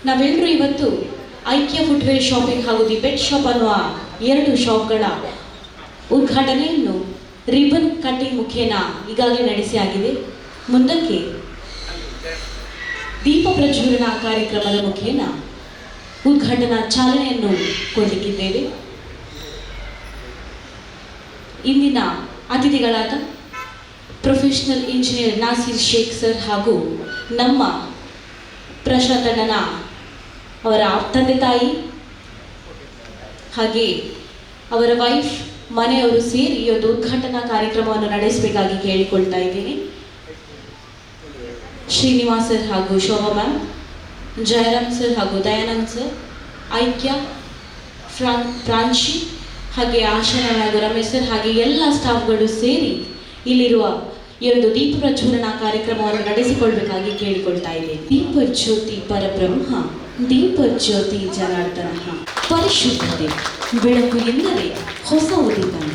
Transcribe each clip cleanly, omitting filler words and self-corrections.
ನಾವೆಲ್ಲರೂ ಇವತ್ತು ಐಕ್ಯ ಫುಟ್ವೇರ್ ಶಾಪಿಂಗ್ ಹಾಗೂ ದಿ ಬೆಟ್ ಶಾಪ್ ಅನ್ನುವ 2 ಶಾಪ್ಗಳ ಉದ್ಘಾಟನೆಯನ್ನು ರಿಬನ್ ಕಟ್ಟಿಂಗ್ ಮುಖೇನ ಈಗಾಗಲೇ ನಡೆಸಿ ಆಗಿದೆ. ಮುಂದಕ್ಕೆ ದೀಪ ಪ್ರಜ್ವಲನ ಕಾರ್ಯಕ್ರಮದ ಮುಖೇನ ಉದ್ಘಾಟನಾ ಚಾಲನೆಯನ್ನು ಕೊಡಲಿಕ್ಕಿದ್ದೇವೆ. ಇಂದಿನ ಅತಿಥಿಗಳಾದ professional engineer Nasir Sheikh sir ಹಾಗೂ ನಮ್ಮ ಪ್ರಶಾಂತ್ ಅಣ್ಣನ ಅವರ ತಂದೆ ತಾಯಿ ಹಾಗೆ ಅವರ ವೈಫ್ ಮನೆಯವರು ಸೇರಿ ಈ ಒಂದು ಉದ್ಘಾಟನಾ ಕಾರ್ಯಕ್ರಮವನ್ನು ನಡೆಸಬೇಕಾಗಿ ಕೇಳಿಕೊಳ್ತಾ ಇದ್ದೀನಿ. ಶ್ರೀನಿವಾಸ್ ಸರ್ ಹಾಗೂ ಶೋಭಾ ಮ್ಯಾಮ್, ಜಯರಾಮ್ ಸರ್ ಹಾಗೂ ದಯಾನಂದ್ ಸರ್, ಐಕ್ಯ ಪ್ರಾಂಶಿ ಹಾಗೆ ಆಶಾ ಹಾಗೂ ರಮೇಶ್ ಸರ್ ಹಾಗೆ ಎಲ್ಲ ಸ್ಟಾಫ್ಗಳು ಸೇರಿ ಇಲ್ಲಿರುವ ಈ ಒಂದು ದೀಪ ಪ್ರಜ್ವಲನ ಕಾರ್ಯಕ್ರಮವನ್ನು ನಡೆಸಿಕೊಳ್ಬೇಕಾಗಿ ಕೇಳಿಕೊಳ್ತಾ ಇದ್ದೇನೆ. ದೀಪ ಜ್ಯೋತಿ ಪರಬ್ರಹ್ಮ, ದೀಪ ಜ್ಯೋತಿ ಜನಾರ್ದನ. ಪರಿಶುದ್ಧತೆ ಬೆಳಕು ಎಂದರೆ ಹೊಸ ಉದಿತನ.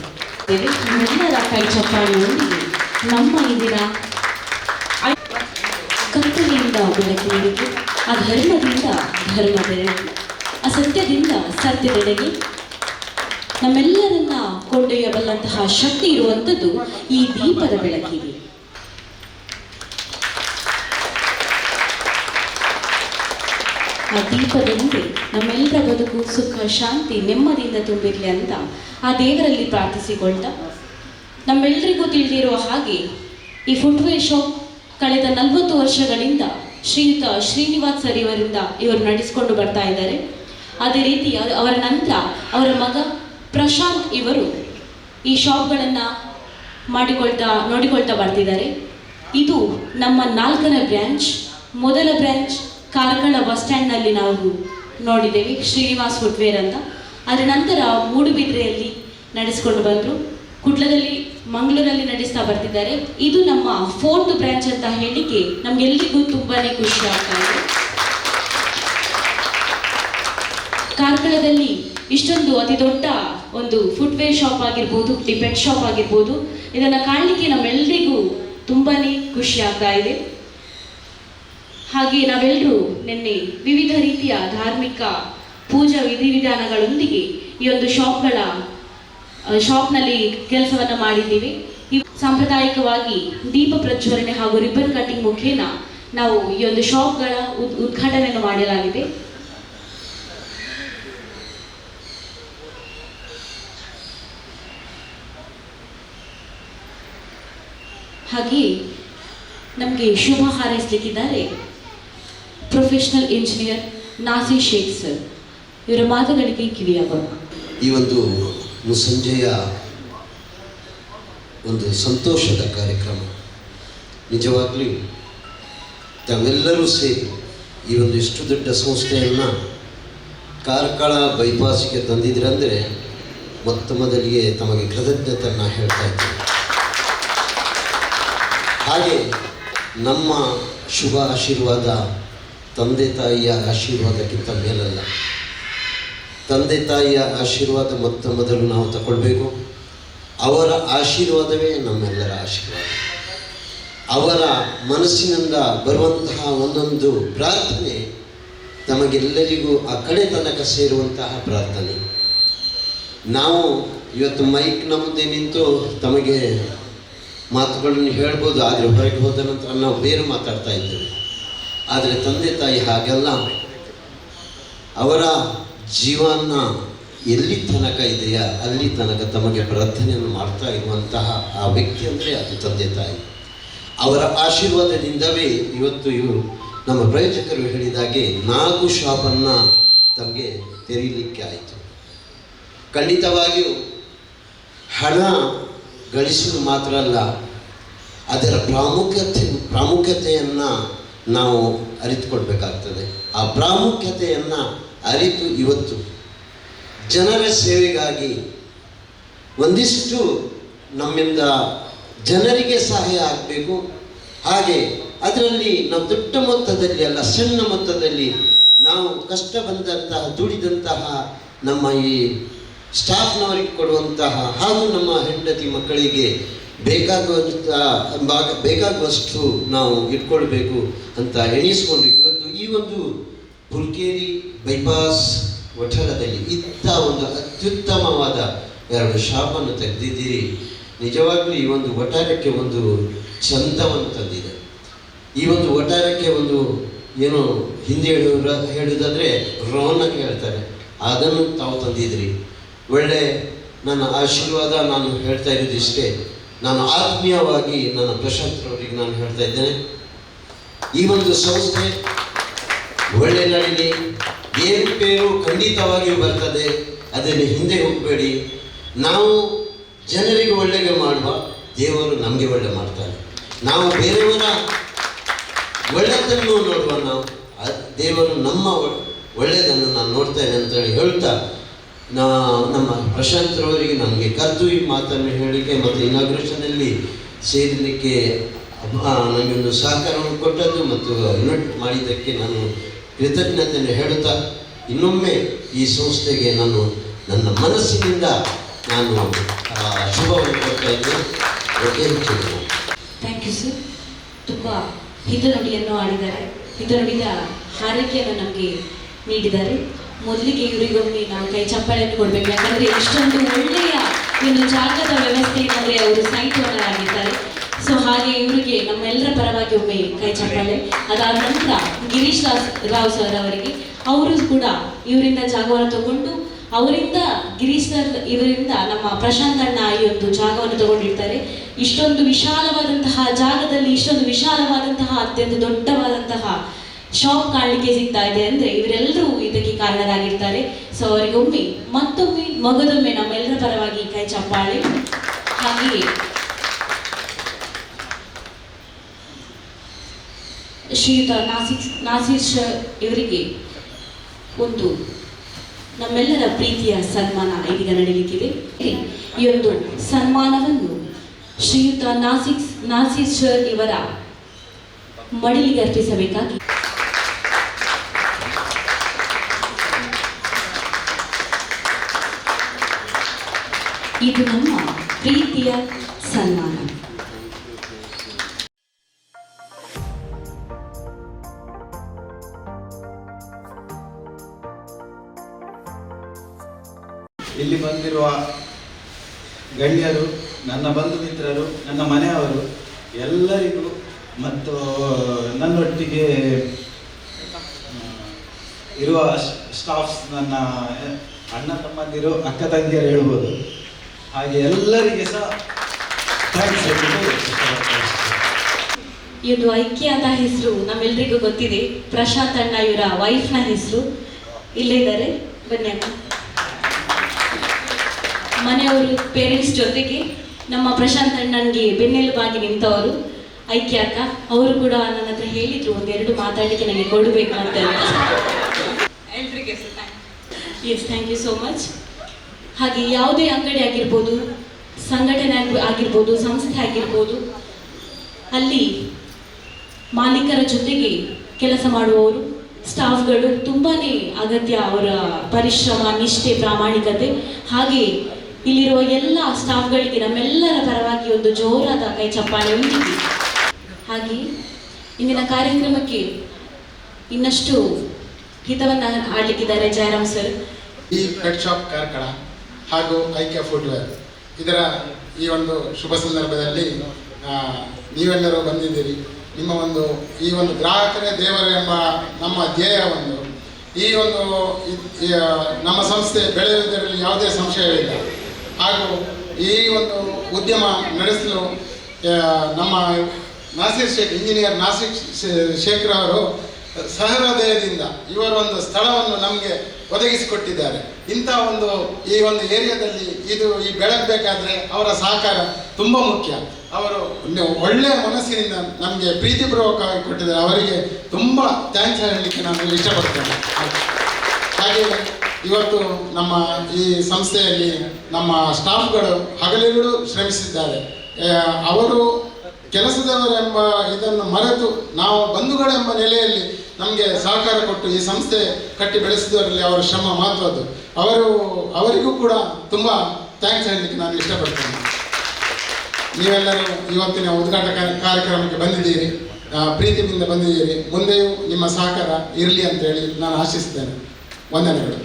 ನಮ್ಮೆಲ್ಲರ ಕೈ ಚಪ್ಪಾಳಿಯೊಂದಿಗೆ ನಮ್ಮ ಇಂದಿನ ಕತ್ತಲೆಯಿಂದ ಬೆಳಕಿನೆಡೆಗೆ, ಅಧರ್ಮದಿಂದ ಧರ್ಮದೆಡೆಗೆ, ಅಸತ್ಯದಿಂದ ಸತ್ಯದೆಡೆಗೆ ನಮ್ಮೆಲ್ಲರನ್ನ ಕೊಂಡೊಯ್ಯಬಲ್ಲಂತಹ ಶಕ್ತಿ ಇರುವಂಥದ್ದು ಈ ದೀಪದ ಬೆಳಕಿಗೆ. ಆ ದೀಪದ ಮುಂದೆ ನಮ್ಮೆಲ್ಲರ ಬದುಕು ಸುಖ ಶಾಂತಿ ನೆಮ್ಮದಿಯಿಂದ ತುಂಬಿರಲಿ ಅಂತ ಆ ದೇವರಲ್ಲಿ ಪ್ರಾರ್ಥಿಸಿಕೊಳ್ತಾ, ನಮ್ಮೆಲ್ಲರಿಗೂ ತಿಳಿದಿರುವ ಹಾಗೆ ಈ ಫುಟ್ವೇರ್ ಶಾಪ್ ಕಳೆದ 40 ವರ್ಷಗಳಿಂದ ಶ್ರೀಯುತ ಶ್ರೀನಿವಾಸ್ ಸರ್ ಇವರು ನಡೆಸಿಕೊಂಡು ಬರ್ತಾ ಇದ್ದಾರೆ. ಅದೇ ರೀತಿ ಅವರ ನಂತರ ಅವರ ಮಗ ಪ್ರಶಾಂತ್ ಇವರು ಈ ಶಾಪ್ಗಳನ್ನು ನೋಡಿಕೊಳ್ತಾ ಬರ್ತಿದ್ದಾರೆ. ಇದು ನಮ್ಮ 4ನೇ ಬ್ರ್ಯಾಂಚ್. ಮೊದಲ ಬ್ರ್ಯಾಂಚ್ ಕಾರ್ಕಳ ಬಸ್ ಸ್ಟ್ಯಾಂಡ್ನಲ್ಲಿ ನಾವು ನೋಡಿದ್ದೇವೆ, ಶ್ರೀನಿವಾಸ್ ಫುಟ್ವೇರ್ ಅಂತ. ಅದರ ನಂತರ ಮೂಡುಬಿದ್ರೆಯಲ್ಲಿ ನಡೆಸಿಕೊಂಡು ಬಂದರು, ಕುಡ್ಲದಲ್ಲಿ ಮಂಗಳೂರಲ್ಲಿ ನಡೆಸ್ತಾ ಬರ್ತಿದ್ದಾರೆ. ಇದು ನಮ್ಮ 4th ಬ್ರ್ಯಾಂಚ್ ಅಂತ ಹೇಳಿಕೆ ನಮ್ಗೆಲ್ಲರಿಗೂ ತುಂಬಾನೇ ಖುಷಿ ಆಗ್ತಾ ಇದೆ. ಕಾರ್ಕಳದಲ್ಲಿ ಇಷ್ಟೊಂದು ಅತಿ ದೊಡ್ಡ ಒಂದು ಫುಟ್ವೇರ್ ಶಾಪ್ ಆಗಿರ್ಬೋದು, ಡಿಪೆಟ್ ಶಾಪ್ ಆಗಿರ್ಬೋದು, ಇದನ್ನು ಕಾಣಲಿಕ್ಕೆ ನಮ್ಮೆಲ್ಲರಿಗೂ ತುಂಬಾನೇ ಖುಷಿ ಆಗ್ತಾ ಇದೆ. ಹಾಗೆ ನಾವೆಲ್ಲರೂ ನಿನ್ನೆ ವಿವಿಧ ರೀತಿಯ ಧಾರ್ಮಿಕ ಪೂಜಾ ವಿಧಿವಿಧಾನಗಳೊಂದಿಗೆ ಈ ಒಂದು ಶಾಪ್ನಲ್ಲಿ ಕೆಲಸವನ್ನು ಮಾಡಿದ್ದೀವಿ. ಸಾಂಪ್ರದಾಯಿಕವಾಗಿ ದೀಪ ಪ್ರಜ್ವಲನೆ ಹಾಗೂ ರಿಬನ್ ಕಟ್ಟಿಂಗ್ ಮುಖೇನ ನಾವು ಈ ಒಂದು ಶಾಪ್ಗಳ ಉದ್ಘಾಟನೆಯನ್ನು ಮಾಡಲಾಗಿದೆ. ಹಾಗೆ ನಮಗೆ ಶುಭ ಹಾರೈಸಲಿಕ್ಕಿದ್ದಾರೆ professional engineer Nasir Sheikh sir. ಇವರ ಮಾತುಗಳಿಗೆ ಕಿವಿಯಾಗೋಣ. ಈ ಒಂದು ಮುಸ್ಸಂಜೆಯ ಒಂದು ಸಂತೋಷದ ಕಾರ್ಯಕ್ರಮ, ನಿಜವಾಗ್ಲೂ ತಾವೆಲ್ಲರೂ ಸೇರಿ ಈ ಒಂದು ಇಷ್ಟು ದೊಡ್ಡ ಸಂಸ್ಥೆಯನ್ನು ಕಾರ್ಕಳ ಬೈಪಾಸಿಗೆ ತಂದಿದ್ರಂದರೆ ಮೊತ್ತ ಮೊದಲಿಗೆ ತಮಗೆ ಕೃತಜ್ಞತೆಯನ್ನು ಹೇಳ್ತಾ ಇದ್ದೀನಿ. ಹಾಗೆ ನಮ್ಮ ಶುಭ ಆಶೀರ್ವಾದ ತಂದೆ ತಾಯಿಯ ಆಶೀರ್ವಾದಕ್ಕಿಂತ ಮೇಲಲ್ಲ. ತಂದೆ ತಾಯಿಯ ಆಶೀರ್ವಾದ ಮೊತ್ತ ಮೊದಲು ನಾವು ತಗೊಳ್ಬೇಕು. ಅವರ ಆಶೀರ್ವಾದವೇ ನಮ್ಮೆಲ್ಲರ ಆಶೀರ್ವಾದ. ಅವರ ಮನಸ್ಸಿನಿಂದ ಬರುವಂತಹ ಒಂದೊಂದು ಪ್ರಾರ್ಥನೆ ತಮಗೆಲ್ಲರಿಗೂ ಆ ಕಡೆ ತನಕ ಸೇರುವಂತಹ ಪ್ರಾರ್ಥನೆ. ನಾವು ಇವತ್ತು ಮೈಕ್ನ ಮುಂದೆ ನಿಂತು ತಮಗೆ ಮಾತುಗಳನ್ನು ಹೇಳ್ಬೋದು, ಆದರೆ ಹೊರಗೆ ಹೋದ ನಂತರ ನಾವು ಬೇರೆ ಮಾತಾಡ್ತಾ ಇದ್ದೇವೆ. ಆದರೆ ತಂದೆ ತಾಯಿ ಹಾಗೆಲ್ಲ, ಅವರ ಜೀವನ ಎಲ್ಲಿ ತನಕ ಇದೆಯಾ ಅಲ್ಲಿ ತನಕ ತಮಗೆ ಪ್ರಾರ್ಥನೆಯನ್ನು ಮಾಡ್ತಾ ಇರುವಂತಹ ಆ ವ್ಯಕ್ತಿ ಅಂದರೆ ಅದು ತಂದೆ ತಾಯಿ. ಅವರ ಆಶೀರ್ವಾದದಿಂದವೇ ಇವತ್ತು ಇವರು ನಮ್ಮ ಪ್ರಯೋಜಕರು ಹೇಳಿದಾಗೆ 4 ಶಾಪನ್ನು ತಮಗೆ ತೆರೀಲಿಕ್ಕೆ ಆಯಿತು. ಖಂಡಿತವಾಗಿಯೂ ಹಣ ಗಳಿಸುವುದು ಮಾತ್ರ ಅಲ್ಲ, ಅದರ ಪ್ರಾಮುಖ್ಯತೆಯನ್ನು ನಾವು ಅರಿತುಕೊಳ್ಬೇಕಾಗ್ತದೆ. ಆ ಪ್ರಾಮುಖ್ಯತೆಯನ್ನು ಅರಿತು ಇವತ್ತು ಜನರ ಸೇವೆಗಾಗಿ ಒಂದಿಷ್ಟು ನಮ್ಮಿಂದ ಜನರಿಗೆ ಸಹಾಯ ಆಗಬೇಕು. ಹಾಗೆ ಅದರಲ್ಲಿ ನಾವು ದೊಡ್ಡ ಮೊತ್ತದಲ್ಲಿ ಅಲ್ಲ, ಸಣ್ಣ ಮೊತ್ತದಲ್ಲಿ ನಾವು ಕಷ್ಟ ಬಂದಂತಹ ದುಡಿದಂತಹ ನಮ್ಮ ಈ ಸ್ಟಾಫ್ನವರಿಗೆ ಕೊಡುವಂತಹ ಹಾಗೂ ನಮ್ಮ ಹೆಂಡತಿ ಮಕ್ಕಳಿಗೆ ಬೇಕಾಗುವಷ್ಟು ನಾವು ಇಟ್ಕೊಳ್ಬೇಕು ಅಂತ ಎಣಿಸ್ಕೊಂಡು ಇವತ್ತು ಈ ಒಂದು ಪುಲ್ಕೇರಿ ಬೈಪಾಸ್ ವಠಾರದಲ್ಲಿ ಇಂಥ ಒಂದು ಅತ್ಯುತ್ತಮವಾದ 2 ಶಾಪನ್ನು ತೆಗೆದಿದ್ದೀರಿ. ನಿಜವಾಗ್ಲೂ ಈ ಒಂದು ವಠಾರಕ್ಕೆ ಒಂದು ಚಂದವನ್ನು ತಂದಿದೆ. ಈ ಒಂದು ವಠಾರಕ್ಕೆ ಒಂದು ಏನು ಹಿಂದೆ ಹೇಳುವುದಾದರೆ ರೋನಕ್ಕೆ ಹೇಳ್ತಾರೆ, ಅದನ್ನು ತಾವು ತಂದಿದ್ರಿ. ಒಳ್ಳೆ ನನ್ನ ಆಶೀರ್ವಾದ ನಾನು ಹೇಳ್ತಾ ಇರೋದಿಷ್ಟೇ. ನಾನು ಆತ್ಮೀಯವಾಗಿ ನನ್ನ ಪ್ರಶಾಂತ್ರವರಿಗೆ ನಾನು ಹೇಳ್ತಾ ಇದ್ದೇನೆ, ಈ ಒಂದು ಸಂಸ್ಥೆ ಒಳ್ಳೆ ನಡೀಲಿ. ಏರುಪೇರು ಖಂಡಿತವಾಗಿಯೂ ಬರ್ತದೆ, ಅದನ್ನು ಹಿಂದೆ ಹೋಗಬೇಡಿ. ನಾವು ಜನರಿಗೆ ಒಳ್ಳೆಗೆ ಮಾಡುವ, ದೇವರು ನಮಗೆ ಒಳ್ಳೆ ಮಾಡ್ತಾನೆ. ನಾವು ಬೇರೆಯವರ ಒಳ್ಳೆಯದನ್ನು ನೋಡುವ, ನಾವು ದೇವರು ನಮ್ಮ ಒಳ್ಳೆಯದನ್ನು ನಾನು ನೋಡ್ತೇನೆ ಅಂತೇಳಿ ಹೇಳ್ತಾ ನಮ್ಮ ಪ್ರಶಾಂತ್ರವರಿಗೆ ನಮಗೆ ಕರೆದು ಈ ಮಾತನ್ನು ಹೇಳಲಿಕ್ಕೆ ಮತ್ತು ಇನಾಗ್ರೇಷನಲ್ಲಿ ಸೇರಲಿಕ್ಕೆ ನನಗೊಂದು ಸಹಕಾರವನ್ನು ಕೊಟ್ಟದ್ದು ಮತ್ತು ಇನ್ವೈಟ್ ಮಾಡಿದ್ದಕ್ಕೆ ನಾನು ಕೃತಜ್ಞತೆಯನ್ನು ಹೇಳುತ್ತಾ ಇನ್ನೊಮ್ಮೆ ಈ ಸಂಸ್ಥೆಗೆ ನಾನು ನನ್ನ ಮನಸ್ಸಿನಿಂದ ನಾನು ಶುಭವನ್ನು ಕೊಡ್ತಾ ಇದ್ದೇನೆ. Thank you sir. ತುಂಬ ಹಿತನುಡಿಯನ್ನು ಆಡಿದ್ದಾರೆ, ಹಿತನುಡಿದ ಹಾರೈಕೆಯನ್ನು ನಮಗೆ ನೀಡಿದ್ದಾರೆ. ಮೊದಲಿಗೆ ಇವರಿಗೊಮ್ಮೆ ನಾವು ಕೈ ಚಪ್ಪಾಳೆಯನ್ನು ಕೊಡಬೇಕು, ಯಾಕಂದರೆ ಇಷ್ಟೊಂದು ಒಳ್ಳೆಯ ಒಂದು ಜಾಗದ ವ್ಯವಸ್ಥೆ ಅಂದರೆ ಅವರು ಸೈಟ್ ಓನರ್ ಆಗಿದ್ದಾರೆ. ಸೊ ಹಾಗೆ ಇವರಿಗೆ ನಮ್ಮೆಲ್ಲರ ಪರವಾಗಿ ಒಮ್ಮೆ ಕೈ ಚಪ್ಪಾಳೆ. ಅದಾದ ನಂತರ ಗಿರೀಶ್ ರಾವ್ ಸರ್ ಅವರಿಗೆ, ಅವರು ಕೂಡ ಇವರಿಂದ ಜಾಗವನ್ನು ತಗೊಂಡು ಅವರಿಂದ ಗಿರೀಶ್ ಸರ್ ಇವರಿಂದ ನಮ್ಮ ಪ್ರಶಾಂತ್ ಅಣ್ಣ ಈ ಒಂದು ಜಾಗವನ್ನು ತಗೊಂಡಿರ್ತಾರೆ. ಇಷ್ಟೊಂದು ವಿಶಾಲವಾದಂತಹ ಜಾಗದಲ್ಲಿ ಇಷ್ಟೊಂದು ವಿಶಾಲವಾದಂತಹ ಅತ್ಯಂತ ದೊಡ್ಡವಾದಂತಹ ಶಾಪ್ ಕಾಣಲಿಕ್ಕೆ ಸಿಗ್ತಾ ಇದೆ ಅಂದರೆ ಇವರೆಲ್ಲರೂ ಇದಕ್ಕೆ ಕಾರಣರಾಗಿರ್ತಾರೆ. ಸೊ ಅವರಿಗೊಮ್ಮೆ ಮತ್ತೊಮ್ಮೆ ಮಗದೊಮ್ಮೆ ನಮ್ಮೆಲ್ಲರ ಪರವಾಗಿ ಕೈ ಚಪ್ಪಾಳೆ. ಹಾಗೆಯೇ ಶ್ರೀಯುತ ನಾಸೀರ್ ಸರ್ ಇವರಿಗೆ ಒಂದು ನಮ್ಮೆಲ್ಲರ ಪ್ರೀತಿಯ ಸನ್ಮಾನ ಇದೀಗ ನಡೆಯಲಿಕ್ಕಿದೆ. ಈ ಒಂದು ಸನ್ಮಾನವನ್ನು ಶ್ರೀಯುತ ನಾಸೀರ್ ಸರ್ ಇವರ ಮಡಿಲಿಗೆ ಅರ್ಪಿಸಬೇಕಾಗಿ ಇದು ನಮ್ಮ ಪ್ರೀತಿಯ ಸನ್ಮಾನ. ಇಲ್ಲಿ ಬಂದಿರುವ ಗಣ್ಯರು, ನನ್ನ ಬಂಧು ಮಿತ್ರರು, ನನ್ನ ಮನೆಯವರು ಎಲ್ಲರಿಗೂ ಮತ್ತು ನನ್ನೊಟ್ಟಿಗೆ ಇರುವ ಸ್ಟಾಫ್ಸ್, ನನ್ನ ಅಣ್ಣ ತಮ್ಮಂದಿರು, ಅಕ್ಕ ತಂಗಿಯರು ಹೇಳ್ಬೋದು, ಹಾಗೆ ಎಲ್ಲರಿಗೆ ಸಹ ಥ್ಯಾಂಕ್ಸ್ ಹೇಳಲಿಕ್ಕೆ ಈ ಒಂದು ಐಕ್ಯ ಅಂತ ಹೆಸರು ನಮ್ಮೆಲ್ಲರಿಗೂ ಗೊತ್ತಿದೆ. ಪ್ರಶಾಂತ್ ಅಣ್ಣ ಇವರ ವೈಫ್ನ ಹೆಸರು ಇಲ್ಲೇ ಇದ್ದಾರೆ, ಬನ್ನಿ ಅಣ್ಣ. ಮನೆಯವರು ಪೇರೆಂಟ್ಸ್ ಜೊತೆಗೆ ನಮ್ಮ ಪ್ರಶಾಂತ್ ಅಣ್ಣನಿಗೆ ಬೆನ್ನೆಲುಬಾಗಿ ನಿಂತವರು ಐಕ್ಯ ಅಕ್ಕ. ಅವರು ಕೂಡ ನನ್ನ ಹತ್ರ ಹೇಳಿದ್ರು ಒಂದೆರಡು ಮಾತಾಡಲಿಕ್ಕೆ ನನಗೆ ಕೊಡಬೇಕು ಅಂತ. Yes, thank you so much. ಹಾಗೆ ಯಾವುದೇ ಅಂಗಡಿ ಆಗಿರ್ಬೋದು, ಸಂಘಟನೆ ಆಗಿರ್ಬೋದು, ಸಂಸ್ಥೆ ಆಗಿರ್ಬೋದು, ಅಲ್ಲಿ ಮಾಲೀಕರ ಜೊತೆಗೆ ಕೆಲಸ ಮಾಡುವವರು, ಸ್ಟಾಫ್ಗಳು ತುಂಬಾ ಅಗತ್ಯ. ಅವರ ಪರಿಶ್ರಮ, ನಿಷ್ಠೆ, ಪ್ರಾಮಾಣಿಕತೆ. ಹಾಗೆ ಇಲ್ಲಿರುವ ಎಲ್ಲ ಸ್ಟಾಫ್ಗಳಿಗೆ ನಮ್ಮೆಲ್ಲರ ಪರವಾಗಿ ಒಂದು ಜೋರಾದ ಕೈ ಚಪ್ಪಾಳೆ ಹೊಂದಿದೆ. ಹಾಗೆ ಇಂದಿನ ಕಾರ್ಯಕ್ರಮಕ್ಕೆ ಇನ್ನಷ್ಟು ಹಿತವನ್ನು ಆಡಲಿಕ್ಕಿದ್ದಾರೆ ಜಯರಾಮ್ ಸರ್. ಈ ಪೆಟ್ ಶಾಪ್ ಕಾರ್ಕಳ ಹಾಗೂ ಐಕ್ಯ ಫುಟ್ವೇರ್ ಇದರ ಈ ಒಂದು ಶುಭ ಸಂದರ್ಭದಲ್ಲಿ ನೀವೆಲ್ಲರೂ ಬಂದಿದ್ದೀರಿ. ನಿಮ್ಮ ಈ ಒಂದು ಗ್ರಾಹಕರೇ ದೇವರು ಎಂಬ ನಮ್ಮ ಧ್ಯೇಯ ಈ ಒಂದು ನಮ್ಮ ಸಂಸ್ಥೆ ಬೆಳೆಯುವುದರಲ್ಲಿ ಯಾವುದೇ ಸಂಶಯವಿಲ್ಲ. ಹಾಗೂ ಈ ಒಂದು ಉದ್ಯಮ ನಡೆಸಲು ನಮ್ಮ ಇಂಜಿನಿಯರ್ ನಾಸಿರ್ ಶೇಖರ್ ಅವರು ಸಹೃದಯದಿಂದ ಇವರ ಒಂದು ಸ್ಥಳವನ್ನು ನಮಗೆ ಒದಗಿಸಿಕೊಟ್ಟಿದ್ದಾರೆ. ಇಂಥ ಈ ಒಂದು ಏರಿಯಾದಲ್ಲಿ ಈ ಬೆಳಗಬೇಕಾದ್ರೆ ಅವರ ಸಹಕಾರ ತುಂಬ ಮುಖ್ಯ. ಅವರು ಒಳ್ಳೆಯ ಮನಸ್ಸಿನಿಂದ ನಮಗೆ ಪ್ರೀತಿಪೂರ್ವಕವಾಗಿ ಕೊಟ್ಟಿದ್ದಾರೆ. ಅವರಿಗೆ ತುಂಬ ಥ್ಯಾಂಕ್ಸ್ ಹೇಳಲಿಕ್ಕೆ ನಾನು ಇಷ್ಟಪಡ್ತೇನೆ. ಹಾಗೆ ಇವತ್ತು ನಮ್ಮ ಈ ಸಂಸ್ಥೆಯಲ್ಲಿ ನಮ್ಮ ಸ್ಟಾಫ್ಗಳು ಹಗಲಿರುಳು ಶ್ರಮಿಸಿದ್ದಾರೆ. ಅವರು ಕೆಲಸದವರೆಂಬ ಇದನ್ನು ಮರೆತು ನಾವು ಬಂಧುಗಳೆಂಬ ನೆಲೆಯಲ್ಲಿ ನಮಗೆ ಸಹಕಾರ ಕೊಟ್ಟು ಈ ಸಂಸ್ಥೆ ಕಟ್ಟಿ ಬೆಳೆಸಿದವರಲ್ಲಿ ಅವರ ಶ್ರಮ ಮಹತ್ವದ್ದು. ಅವರಿಗೂ ಕೂಡ ತುಂಬ ಥ್ಯಾಂಕ್ಸ್ ಹೇಳಲಿಕ್ಕೆ ನಾನು ಇಷ್ಟಪಡ್ತೇನೆ. ನೀವೆಲ್ಲರೂ ಇವತ್ತಿನ ಉದ್ಘಾಟನಾ ಕಾರ್ಯಕ್ರಮಕ್ಕೆ ಬಂದಿದ್ದೀರಿ. ಪ್ರೀತಿಯಿಂದ ಬಂದಿದ್ದೀರಿ. ಮುಂದೆಯೂ ನಿಮ್ಮ ಸಹಕಾರ ಇರಲಿ ಅಂತೇಳಿ ನಾನು ಆಶಿಸ್ತೇನೆ. ವಂದನೆಗಳು.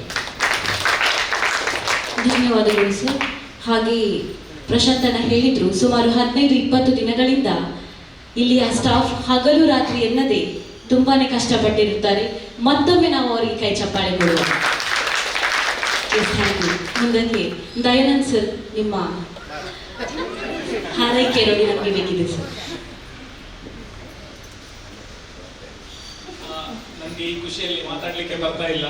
ಧನ್ಯವಾದಗಳು ಸರ್. ಹಾಗೆ ಪ್ರಶಾಂತನ ಹೇಳಿದ್ರು, ಸುಮಾರು 15-20 ದಿನಗಳಿಂದ ಇಲ್ಲಿಯ ಸ್ಟಾಫ್ ಹಗಲು ರಾತ್ರಿ ಎನ್ನದೇ ತುಂಬಾನೇ ಕಷ್ಟಪಟ್ಟಿರುತ್ತಾರೆ. ಮತ್ತೊಮ್ಮೆ ನಾವು ಅವರಿಗೆ ಕೈ ಚಪ್ಪಾಳೆ ಕೊಡುವ. ಮುಂದಕ್ಕೆ ದಯಾನಂದ್ ಸರ್, ನಿಮ್ಮ ಹಾರೈಕೆ ನೋಡಿ ನಮಗೆ ಬೇಕಿದೆ ಸರ್. ನನಗೆ ಈ ಖುಷಿಯಲ್ಲಿ ಮಾತಾಡಲಿಕ್ಕೆ ಬರ್ತಾ ಇಲ್ಲ.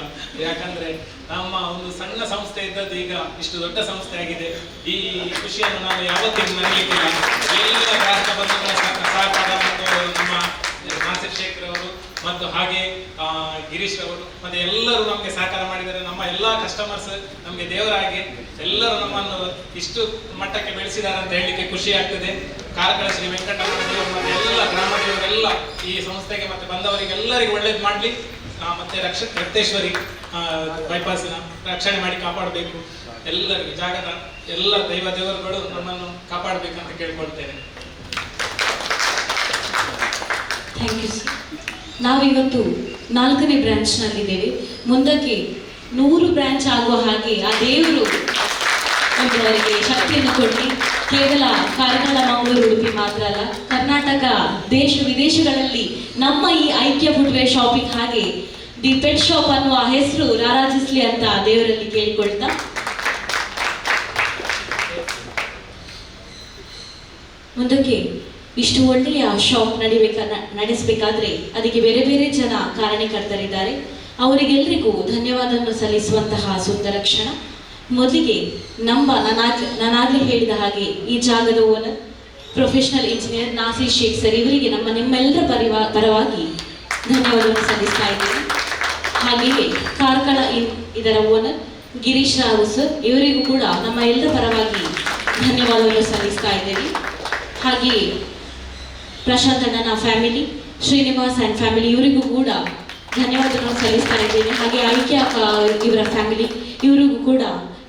ಯಾಕಂದ್ರೆ ನಮ್ಮ ಒಂದು ಸಣ್ಣ ಸಂಸ್ಥೆ ಇದ್ದದ್ದು ಈಗ ಇಷ್ಟು ದೊಡ್ಡ ಸಂಸ್ಥೆ ಆಗಿದೆ. ಈ ಖುಷಿಯನ್ನು ನಾನು ಯಾವತ್ತಿಗೂ ಮರೆಯಲಿಕ್ಕಿಲ್ಲ. ಎಲ್ಲ ಗ್ರಾಹಕ ಬಂಧುಗಳ ಸಹಕಾರ ಮತ್ತು ನಮ್ಮ ನಾಸಿರ್ ಶೇಖರ್ ಅವರು ಮತ್ತು ಹಾಗೆ ಗಿರೀಶ್ ಅವರು ಮತ್ತೆ ಎಲ್ಲರೂ ನಮಗೆ ಸಹಕಾರ ಮಾಡಿದ್ದಾರೆ. ನಮ್ಮ ಎಲ್ಲ ಕಸ್ಟಮರ್ಸ್ ನಮಗೆ ದೇವರಾಗಿ ಎಲ್ಲರೂ ನಮ್ಮನ್ನು ಇಷ್ಟು ಮಟ್ಟಕ್ಕೆ ಬೆಳೆಸಿದ್ದಾರೆ ಅಂತ ಹೇಳಲಿಕ್ಕೆ ಖುಷಿ ಆಗ್ತದೆ. ಕಾರ್ಕಳ ಶ್ರೀ ವೆಂಕಟರಮಣ ದೇವರು ಮತ್ತೆ ಎಲ್ಲ ಗ್ರಾಮ ದೇವರೆಲ್ಲ ಈ ಸಂಸ್ಥೆಗೆ ಮತ್ತೆ ಬಂದವರಿಗೆಲ್ಲರಿಗೂ ಒಳ್ಳೇದು ಮಾಡಲಿ. ಮತ್ತೆ ರಕ್ತೇಶ್ವರಿ ಬೈಪಾಸಿನ ರಕ್ಷಣೆ ಮಾಡಿ ಕಾಪಾಡಬೇಕು. ಎಲ್ಲರಿಗೂ ಜಾಗದ ಎಲ್ಲ ದೇವರುಗಳು ನಮ್ಮನ್ನು ಕಾಪಾಡಬೇಕಂತ ಕೇಳ್ಕೊಳ್ತೇನೆ. Thank you sir. ನಾವಿವತ್ತು 4ನೇ ಬ್ರಾಂಚ್ನಲ್ಲಿದ್ದೇವೆ. ಮುಂದಕ್ಕೆ 100 ಬ್ರಾಂಚ್ ಆಗುವ ಹಾಗೆ ಆ ದೇವರು ಅವರಿಗೆ ಶಕ್ತಿಯನ್ನು ಕೊಡಿ. ಕೇವಲ ಕಾರ್ಕಳ, ಮಂಗಳೂರು, ಉಡುಪಿ ಮಾತ್ರ ಅಲ್ಲ, ಕರ್ನಾಟಕ, ದೇಶ ವಿದೇಶಗಳಲ್ಲಿ ನಮ್ಮ ಈ ಐಕ್ಯ ಫುಟ್ವೇರ್ ಶಾಪಿಂಗ್ ಹಾಗೆ ದಿ ಪೆಟ್ ಶಾಪ್ ಅನ್ನುವ ಹೆಸರು ರಾರಾಜಿಸ್ಲಿ ಅಂತ ದೇವರಲ್ಲಿ ಕೇಳಿಕೊಳ್ತಾ, ಮುಂದಕ್ಕೆ ಇಷ್ಟು ಒಳ್ಳೆಯ ಶಾಪ್ ನಡೆಸಬೇಕಾದ್ರೆ ಅದಕ್ಕೆ ಬೇರೆ ಬೇರೆ ಜನ ಕಾರಣಕರ್ತರಿದ್ದಾರೆ. ಅವರಿಗೆಲ್ಲರಿಗೂ ಧನ್ಯವಾದವನ್ನು ಸಲ್ಲಿಸುವಂತಹ ಸುಂದರ ಕ್ಷಣ. ಮೊದಲಿಗೆ ನಾನಾಗಲೇ ಹೇಳಿದ ಹಾಗೆ ಈ ಜಾಗದ owner professional engineer Nasir Sheikh sir ಇವರಿಗೆ ನಿಮ್ಮೆಲ್ಲರ ಪರವಾಗಿ ಧನ್ಯವಾದವನ್ನು ಸಲ್ಲಿಸ್ತಾ ಇದ್ದೀನಿ. ಹಾಗೆಯೇ ಕಾರ್ಕಳ ಇದರ ಓನರ್ ಗಿರೀಶ್ ರಾವ್ ಸರ್ ಇವರಿಗೂ ಕೂಡ ನಮ್ಮ ಎಲ್ಲರ ಪರವಾಗಿ ಧನ್ಯವಾದವನ್ನು ಸಲ್ಲಿಸ್ತಾ ಇದ್ದೇವೆ. ಹಾಗೆಯೇ ಪ್ರಶಾಂತ್ ಅಣ್ಣನ ಫ್ಯಾಮಿಲಿ, ಶ್ರೀನಿವಾಸ್ ಆ್ಯಂಡ್ ಫ್ಯಾಮಿಲಿ ಇವರಿಗೂ ಕೂಡ ಧನ್ಯವಾದಗಳನ್ನು ಸಲ್ಲಿಸ್ತಾ ಇದ್ದೇನೆ. ಹಾಗೆ ಐಕ್ಯ ಇವರ ಫ್ಯಾಮಿಲಿ ಇವರಿಗೂ ಕೂಡ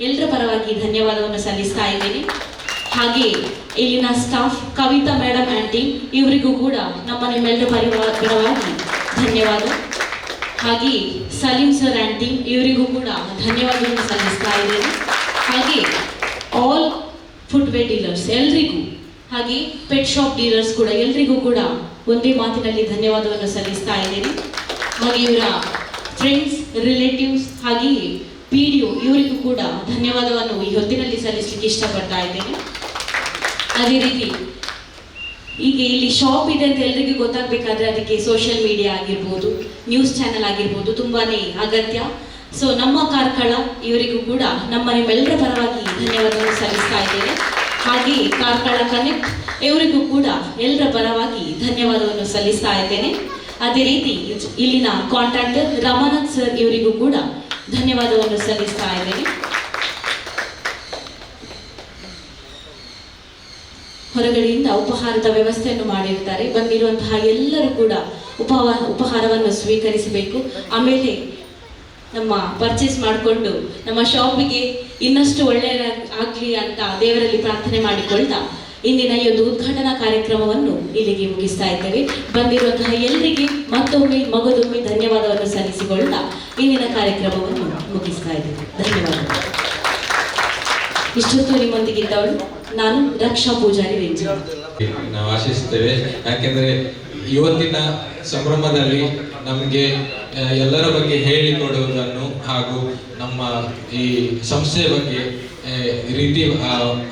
ಎಲ್ಲರ ಪರವಾಗಿ ಧನ್ಯವಾದವನ್ನು ಸಲ್ಲಿಸ್ತಾ ಇದ್ದೇನೆ. ಹಾಗೆ ಇಲ್ಲಿನ staff Kavita madam and team ಇವರಿಗೂ ಕೂಡ ನಿಮ್ಮೆಲ್ಲರ ಪರವಾಗಿ ಧನ್ಯವಾದ. ಹಾಗೆ ಸಲೀಂ ಸರ್ ಆ್ಯಂಡ್ ಟೀಮ್ ಇವರಿಗೂ ಕೂಡ ಧನ್ಯವಾದವನ್ನು ಸಲ್ಲಿಸ್ತಾ ಇದ್ದೇನೆ. ಹಾಗೆ ಆಲ್ ಫುಟ್ವೇರ್ ಡೀಲರ್ಸ್ ಎಲ್ರಿಗೂ, ಹಾಗೆ ಪೆಟ್ ಶಾಪ್ ಡೀಲರ್ಸ್ ಕೂಡ ಎಲ್ರಿಗೂ ಕೂಡ ಒಂದೇ ಮಾತಿನಲ್ಲಿ ಧನ್ಯವಾದವನ್ನು ಸಲ್ಲಿಸ್ತಾ ಇದ್ದೇನೆ. ಹಾಗೆ ಇವರ ಫ್ರೆಂಡ್ಸ್, ರಿಲೇಟಿವ್ಸ್, ಹಾಗೆಯೇ PDO ಇವರಿಗೂ ಕೂಡ ಧನ್ಯವಾದವನ್ನು ಈ ಹೊತ್ತಿನಲ್ಲಿ ಸಲ್ಲಿಸಲಿಕ್ಕೆ ಇಷ್ಟಪಡ್ತಾ ಇದ್ದೇನೆ. ಅದೇ ರೀತಿ ಈಗ ಇಲ್ಲಿ ಶಾಪ್ ಇದೆ ಅಂತ ಎಲ್ರಿಗೂ ಗೊತ್ತಾಗಬೇಕಾದ್ರೆ ಅದಕ್ಕೆ ಸೋಷಿಯಲ್ ಮೀಡಿಯಾ ಆಗಿರ್ಬೋದು, ನ್ಯೂಸ್ ಚಾನೆಲ್ ಆಗಿರ್ಬೋದು ತುಂಬಾನೇ ಅಗತ್ಯ. ಸೊ ನಮ್ಮ ಕಾರ್ಕಳ ಇವರಿಗೂ ಕೂಡ ನಿಮ್ಮೆಲ್ಲರ ಪರವಾಗಿ ಧನ್ಯವಾದವನ್ನು ಸಲ್ಲಿಸ್ತಾ ಇದ್ದೇನೆ. ಹಾಗೆ ಕಾರ್ಕಳ ಕನೆಕ್ಟ್ ಇವರಿಗೂ ಕೂಡ ಎಲ್ಲರ ಪರವಾಗಿ ಧನ್ಯವಾದವನ್ನು ಸಲ್ಲಿಸ್ತಾ ಇದ್ದೇನೆ. ಅದೇ ರೀತಿ ಇಲ್ಲಿನ ಕಾಂಟ್ರಾಕ್ಟರ್ ರಮಾನಾಥ್ ಸರ್ ಇವರಿಗೂ ಕೂಡ ಧನ್ಯವಾದವನ್ನು ಸಲ್ಲಿಸ್ತಾ ಇದ್ದೇನೆ. ಹೊರಗಡೆಯಿಂದ ಉಪಹಾರದ ವ್ಯವಸ್ಥೆಯನ್ನು ಮಾಡಿರ್ತಾರೆ. ಬಂದಿರುವಂತಹ ಎಲ್ಲರೂ ಕೂಡ ಉಪಹಾರವನ್ನು ಸ್ವೀಕರಿಸಬೇಕು. ಆಮೇಲೆ ನಮ್ಮ ಪರ್ಚೇಸ್ ಮಾಡಿಕೊಂಡು ನಮ್ಮ ಶಾಪಿಗೆ ಇನ್ನಷ್ಟು ಒಳ್ಳೆಯದಾಗಲಿ ಅಂತ ದೇವರಲ್ಲಿ ಪ್ರಾರ್ಥನೆ ಮಾಡಿಕೊಳ್ತಾ ಇಂದಿನ ಈ ಒಂದು ಉದ್ಘಾಟನಾ ಕಾರ್ಯಕ್ರಮವನ್ನು ಇಲ್ಲಿಗೆ ಮುಗಿಸ್ತಾ ಇದ್ದೇವೆ. ಬಂದಿರುವಂತಹ ಎಲ್ಲರಿಗೆ ಮತ್ತೊಮ್ಮೆ ಮಗದೊಮ್ಮೆ ಧನ್ಯವಾದವನ್ನು ಸಲ್ಲಿಸಿಕೊಳ್ತಾ ಇಂದಿನ ಕಾರ್ಯಕ್ರಮವನ್ನು ಮುಗಿಸ್ತಾ ಇದ್ದೇವೆ. ಧನ್ಯವಾದಗಳು. ಇಷ್ಟೊತ್ತು ನಿಮ್ಮೊಂದಿಗಿದ್ದವಳು ನಾನು ರಕ್ಷಾ ಪೂಜಾರಿ ರೇಂಜ್. ನಾವು ಆಶಿಸ್ತೇವೆ. ಯಾಕೆಂದ್ರೆ ಇವತ್ತಿನ ಸಂಭ್ರಮದಲ್ಲಿ ನಮಗೆ ಎಲ್ಲರ ಬಗ್ಗೆ ಹೇಳಿಕೊಡುವುದನ್ನು ಹಾಗೂ ನಮ್ಮ ಈ ಸಂಸ್ಥೆಯ ಬಗ್ಗೆ ರೀತಿ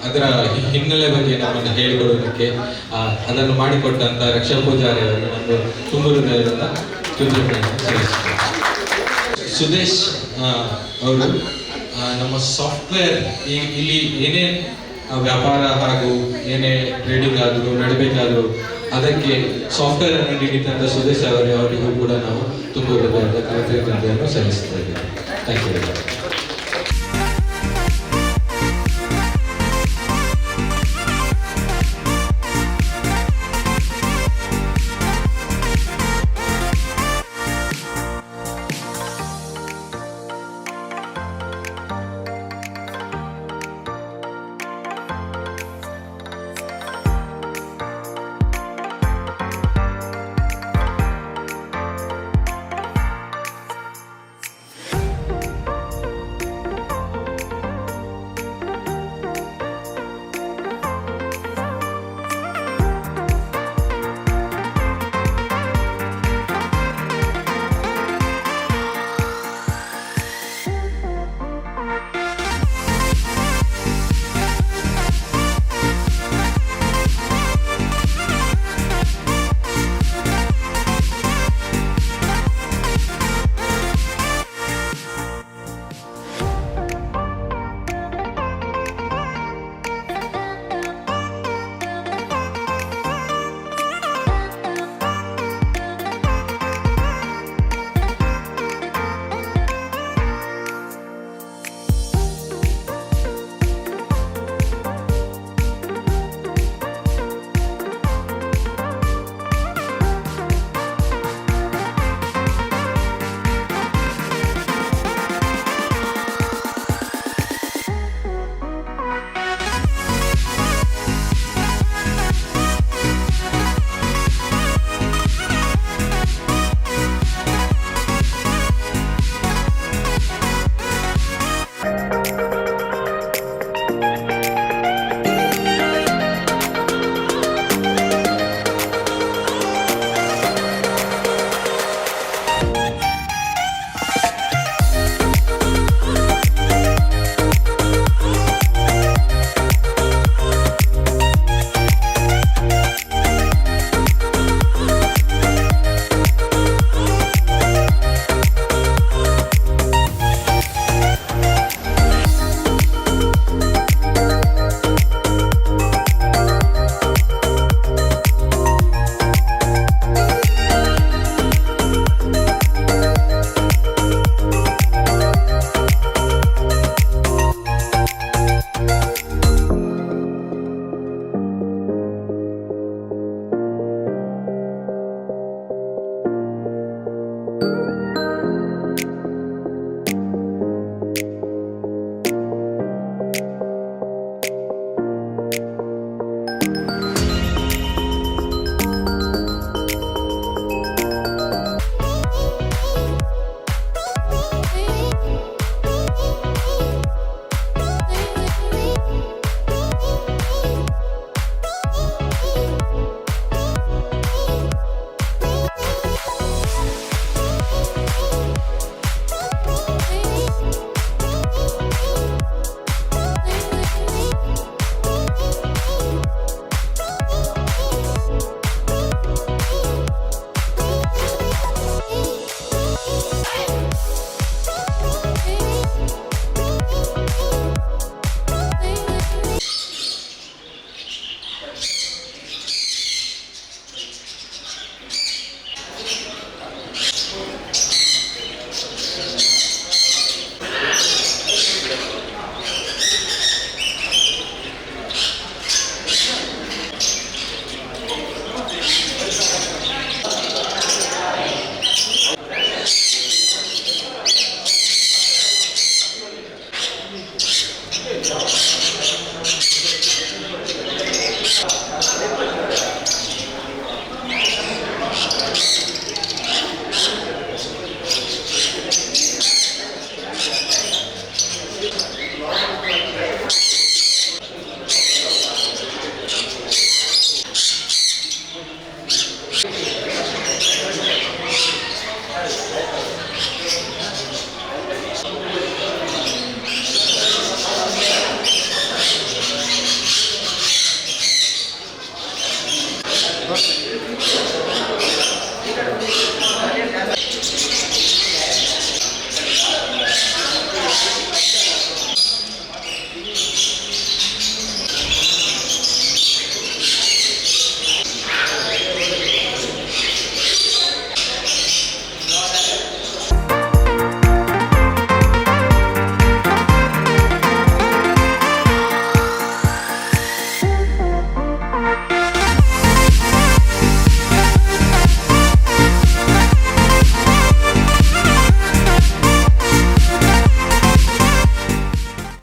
ಅದರ ಹಿನ್ನೆಲೆ ಬಗ್ಗೆ ನಮ್ಮನ್ನು ಹೇಳಿಕೊಡೋದಕ್ಕೆ ಅದನ್ನು ಮಾಡಿಕೊಟ್ಟಂತ ರಕ್ಷಾ ಪೂಜಾರಿ ಅವರು ಒಂದು ತುಂಬ ಹೃದಯದಿಂದ ಸಲ್ಲಿಸುತ್ತೇವೆ. ಸುದೇಶ್ ಅವರು ನಮ್ಮ ಸಾಫ್ಟ್ವೇರ್ ಇಲ್ಲಿ ಏನೇ ವ್ಯಾಪಾರ ಹಾಗೂ ಏನೇ ಟ್ರೇಡಿಂಗ್ ಆದರೂ ನಡಬೇಕಾದರೂ ಅದಕ್ಕೆ ಸಾಫ್ಟ್ವೇರ್ ಅನ್ನು ನೀಡಿದಂಥ ಸುದೇಶ್ ಅವರಿಗೂ ಕೂಡ ನಾವು ತುಂಬ ಹೃದಯದ ಕೃತಜ್ಞತೆಯನ್ನು ಸಲ್ಲಿಸ್ತಾ ಇದ್ದೇವೆ. Thank you.